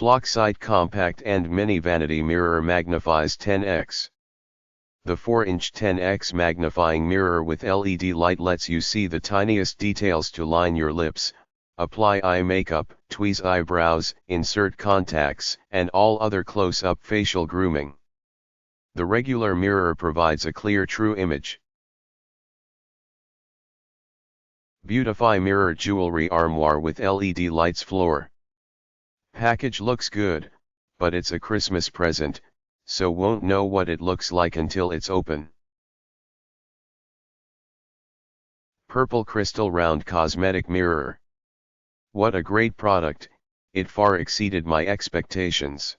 Floxite Compact and Mini Vanity Mirror Magnifies 10x. The 4-inch 10x magnifying mirror with LED light lets you see the tiniest details to line your lips, apply eye makeup, tweeze eyebrows, insert contacts, and all other close-up facial grooming. The regular mirror provides a clear true image. Beautify Mirrored Jewelry Armoire with LED lights floor. Package looks good, but it's a Christmas present, so won't know what it looks like until it's open. Purple Crystal Round Cosmetic Mirror. What a great product, it far exceeded my expectations.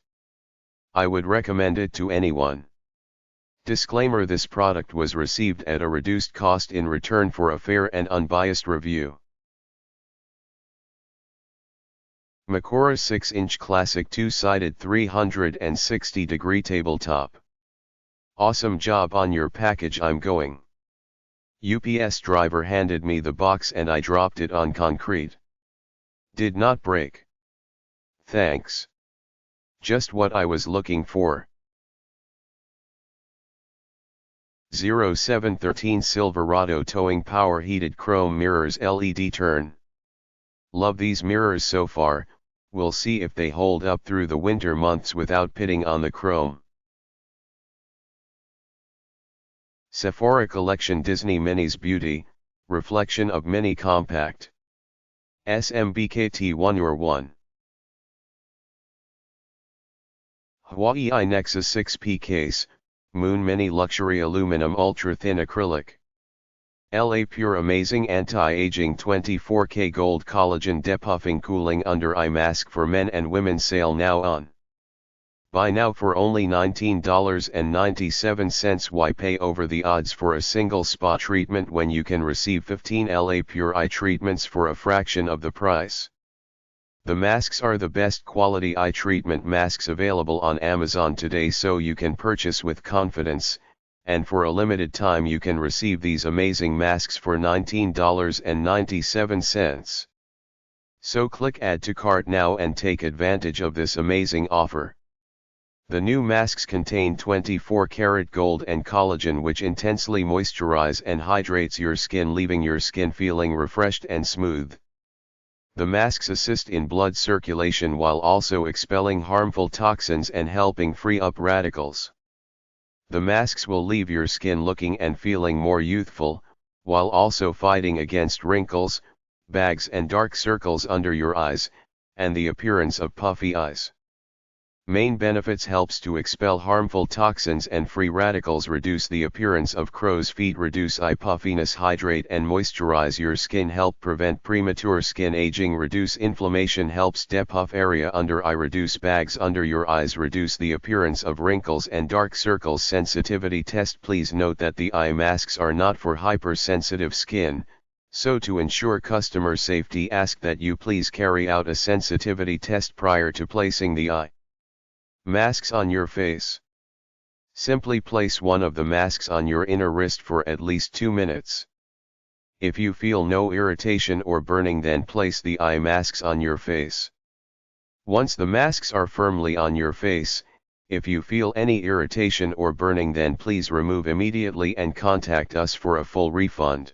I would recommend it to anyone. Disclaimer: this product was received at a reduced cost in return for a fair and unbiased review. Mecora 6-inch Classic 2-sided 360-degree tabletop. Awesome job on your package. I'm going. UPS driver handed me the box and I dropped it on concrete. Did not break. Thanks. Just what I was looking for. 0713 Silverado Towing Power Heated Chrome Mirrors LED Turn. Love these mirrors so far, we'll see if they hold up through the winter months without pitting on the chrome. Sephora Collection Disney Minis Beauty, Reflection of Mini Compact. SMBKT1 or 1. Hawaii Eye Nexus 6P Case, Moon Mini Luxury Aluminum Ultra Thin Acrylic. LA Pure Amazing Anti-Aging 24K Gold Collagen Depuffing Cooling Under Eye Mask for Men and Women. Sale now on. Buy now for only $19.97. Why pay over the odds for a single spa treatment when you can receive 15 LA Pure eye treatments for a fraction of the price? The masks are the best quality eye treatment masks available on Amazon today, so you can purchase with confidence, and for a limited time you can receive these amazing masks for $19.97. So click Add to Cart now and take advantage of this amazing offer. The new masks contain 24-karat gold and collagen, which intensely moisturize and hydrates your skin, leaving your skin feeling refreshed and smooth. The masks assist in blood circulation while also expelling harmful toxins and helping free up radicals. The masks will leave your skin looking and feeling more youthful, while also fighting against wrinkles, bags and dark circles under your eyes, and the appearance of puffy eyes. Main benefits: helps to expel harmful toxins and free radicals, reduce the appearance of crow's feet, reduce eye puffiness, hydrate and moisturize your skin, help prevent premature skin aging, reduce inflammation, helps depuff area under eye, reduce bags under your eyes, reduce the appearance of wrinkles and dark circles. Sensitivity test: please note that the eye masks are not for hypersensitive skin, so to ensure customer safety ask that you please carry out a sensitivity test prior to placing the eye masks on your face. Simply place one of the masks on your inner wrist for at least 2 minutes. If you feel no irritation or burning, then place the eye masks on your face. Once the masks are firmly on your face, if you feel any irritation or burning, then please remove immediately and contact us for a full refund.